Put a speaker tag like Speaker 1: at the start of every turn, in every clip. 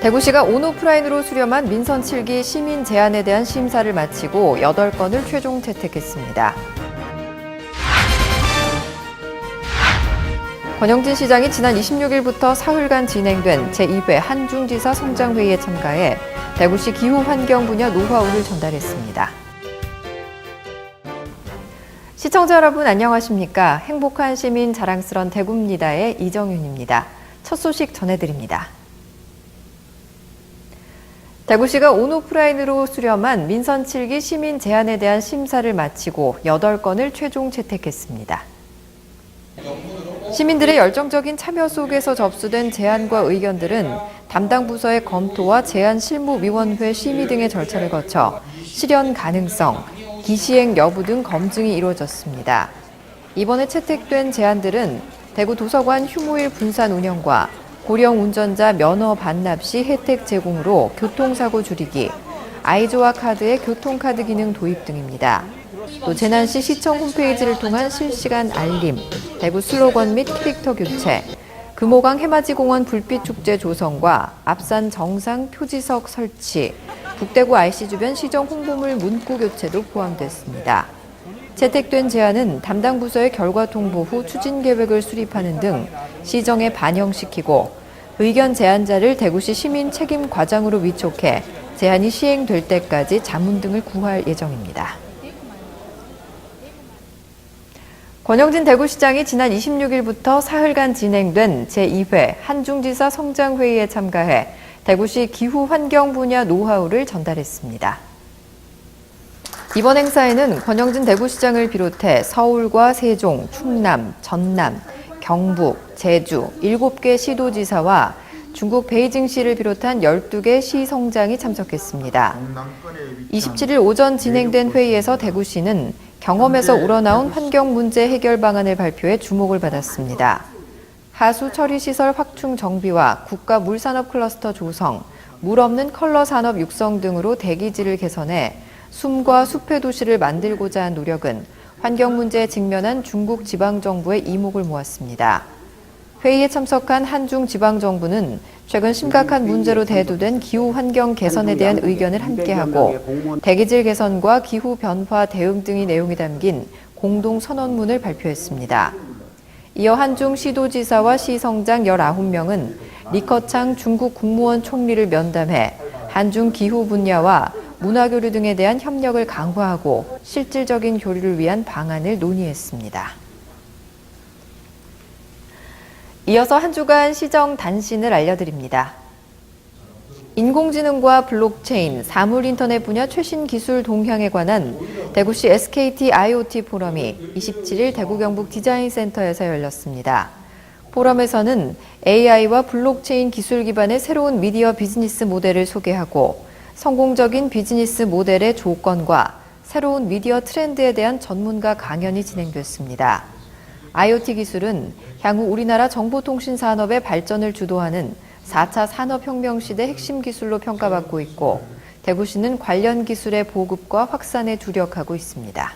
Speaker 1: 대구시가 온오프라인으로 수렴한 민선 7기 시민 제안에 대한 심사를 마치고 8건을 최종 채택했습니다. 권영진 시장이 지난 26일부터 사흘간 진행된 제2회 한중지사 성장회의에 참가해 대구시 기후환경 분야 노하우를 전달했습니다. 시청자 여러분 안녕하십니까? 행복한 시민 자랑스런 대구입니다의 이정윤입니다. 첫 소식 전해드립니다. 대구시가 온오프라인으로 수렴한 민선 7기 시민 제안에 대한 심사를 마치고 8건을 최종 채택했습니다. 시민들의 열정적인 참여 속에서 접수된 제안과 의견들은 담당 부서의 검토와 제안실무위원회 심의 등의 절차를 거쳐 실현 가능성, 기시행 여부 등 검증이 이루어졌습니다. 이번에 채택된 제안들은 대구 도서관 휴무일 분산 운영과 고령 운전자 면허 반납 시 혜택 제공으로 교통사고 줄이기, 아이조아 카드의 교통카드 기능 도입 등입니다. 또 재난 시 시청 홈페이지를 통한 실시간 알림, 대구 슬로건 및 캐릭터 교체, 금호강 해맞이공원 불빛축제 조성과 앞산 정상 표지석 설치, 북대구 IC 주변 시정 홍보물 문구 교체도 포함됐습니다. 채택된 제안은 담당 부서의 결과 통보 후 추진 계획을 수립하는 등 시정에 반영시키고 의견 제안자를 대구시 시민 책임 과장으로 위촉해 제안이 시행될 때까지 자문 등을 구할 예정입니다. 권영진 대구시장이 지난 26일부터 사흘간 진행된 제2회 한중지사 성장회의에 참가해 대구시 기후환경 분야 노하우를 전달했습니다. 이번 행사에는 권영진 대구시장을 비롯해 서울과 세종, 충남, 전남, 경북, 제주 7개 시도지사와 중국 베이징시를 비롯한 12개 시성장이 참석했습니다. 27일 오전 진행된 회의에서 대구시는 경험에서 우러나온 환경 문제 해결 방안을 발표해 주목을 받았습니다. 하수 처리 시설 확충 정비와 국가 물산업 클러스터 조성, 물 없는 컬러 산업 육성 등으로 대기질을 개선해 숨과 숲의 도시를 만들고자 한 노력은 환경 문제에 직면한 중국 지방정부의 이목을 모았습니다. 회의에 참석한 한중 지방정부는 최근 심각한 문제로 대두된 기후 환경 개선에 대한 의견을 함께하고 대기질 개선과 기후 변화 대응 등의 내용이 담긴 공동 선언문을 발표했습니다. 이어 한중 시도지사와 시성장 19명은 리커창 중국 국무원 총리를 면담해 한중 기후 분야와 문화교류 등에 대한 협력을 강화하고 실질적인 교류를 위한 방안을 논의했습니다. 이어서 한 주간 시정 단신을 알려드립니다. 인공지능과 블록체인, 사물인터넷 분야 최신 기술 동향에 관한 대구시 SKT IoT 포럼이 27일 대구 경북 디자인센터에서 열렸습니다. 포럼에서는 AI와 블록체인 기술 기반의 새로운 미디어 비즈니스 모델을 소개하고 성공적인 비즈니스 모델의 조건과 새로운 미디어 트렌드에 대한 전문가 강연이 진행됐습니다. IoT 기술은 향후 우리나라 정보통신 산업의 발전을 주도하는 4차 산업혁명 시대 핵심 기술로 평가받고 있고 대구시는 관련 기술의 보급과 확산에 주력하고 있습니다.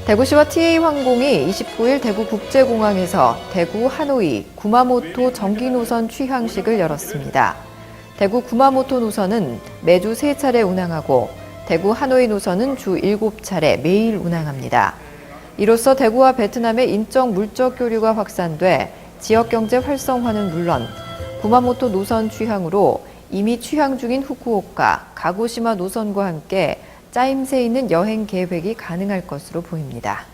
Speaker 1: 대구시와 TA항공이 29일 대구국제공항에서 대구 하노이 구마모토 정기노선 취항식을 열었습니다. 대구 구마모토 노선은 매주 3차례 운항하고 대구 하노이 노선은 주 7차례 매일 운항합니다. 이로써 대구와 베트남의 인적 물적 교류가 확산돼 지역경제 활성화는 물론 구마모토 노선 취항으로 이미 취항 중인 후쿠오카, 가고시마 노선과 함께 짜임새 있는 여행 계획이 가능할 것으로 보입니다.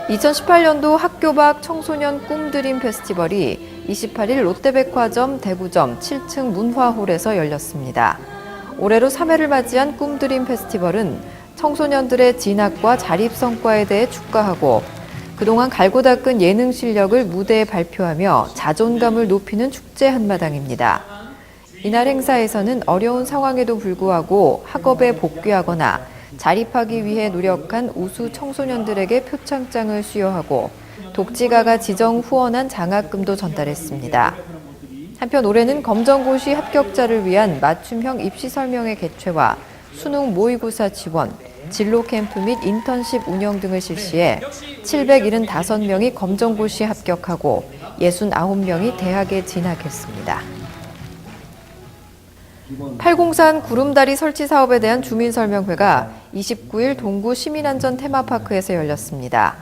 Speaker 1: 2018년도 학교 밖 청소년 꿈드림 페스티벌이 28일 롯데백화점 대구점 7층 문화홀에서 열렸습니다. 올해로 3회를 맞이한 꿈드림 페스티벌은 청소년들의 진학과 자립 성과에 대해 축하하고 그동안 갈고 닦은 예능 실력을 무대에 발표하며 자존감을 높이는 축제 한마당입니다. 이날 행사에서는 어려운 상황에도 불구하고 학업에 복귀하거나 자립하기 위해 노력한 우수 청소년들에게 표창장을 수여하고 독지가가 지정 후원한 장학금도 전달했습니다. 한편 올해는 검정고시 합격자를 위한 맞춤형 입시 설명회 개최와 수능 모의고사 지원, 진로 캠프 및 인턴십 운영 등을 실시해 775명이 검정고시에 합격하고 69명이 대학에 진학했습니다. 팔공산 구름다리 설치 사업에 대한 주민설명회가 29일 동구 시민안전 테마파크에서 열렸습니다.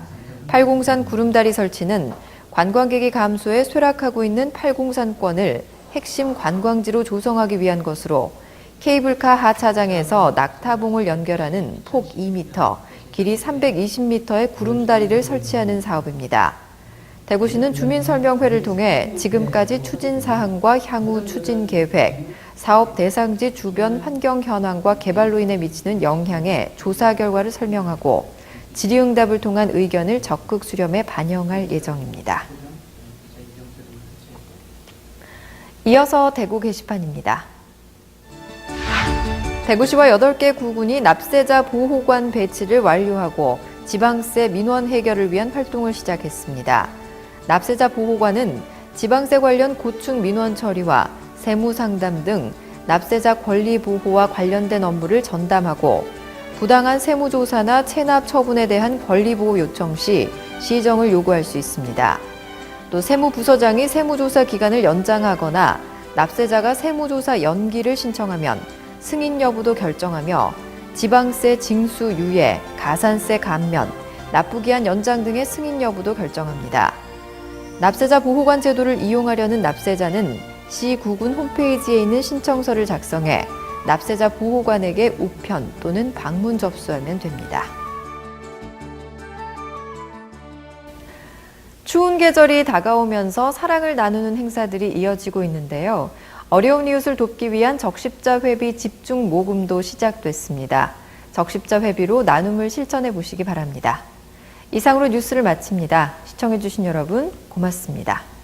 Speaker 1: 팔공산 구름다리 설치는 관광객이 감소해 쇠락하고 있는 팔공산권을 핵심 관광지로 조성하기 위한 것으로 케이블카 하차장에서 낙타봉을 연결하는 폭 2m, 길이 320m의 구름다리를 설치하는 사업입니다. 대구시는 주민설명회를 통해 지금까지 추진 사항과 향후 추진 계획, 사업 대상지 주변 환경 현황과 개발로 인해 미치는 영향의 조사 결과를 설명하고 질의응답을 통한 의견을 적극 수렴해 반영할 예정입니다. 이어서 대구 게시판입니다. 대구시와 8개 구군이 납세자 보호관 배치를 완료하고 지방세 민원 해결을 위한 활동을 시작했습니다. 납세자 보호관은 지방세 관련 고충 민원 처리와 세무 상담 등 납세자 권리 보호와 관련된 업무를 전담하고 부당한 세무조사나 체납 처분에 대한 권리 보호 요청 시 시정을 요구할 수 있습니다. 또 세무부서장이 세무조사 기간을 연장하거나 납세자가 세무조사 연기를 신청하면 승인 여부도 결정하며 지방세 징수 유예, 가산세 감면, 납부기한 연장 등의 승인 여부도 결정합니다. 납세자 보호관 제도를 이용하려는 납세자는 시 구군 홈페이지에 있는 신청서를 작성해 납세자 보호관에게 우편 또는 방문 접수하면 됩니다. 추운 계절이 다가오면서 사랑을 나누는 행사들이 이어지고 있는데요. 어려운 이웃을 돕기 위한 적십자 회비 집중 모금도 시작됐습니다. 적십자 회비로 나눔을 실천해 보시기 바랍니다. 이상으로 뉴스를 마칩니다. 시청해주신 여러분 고맙습니다.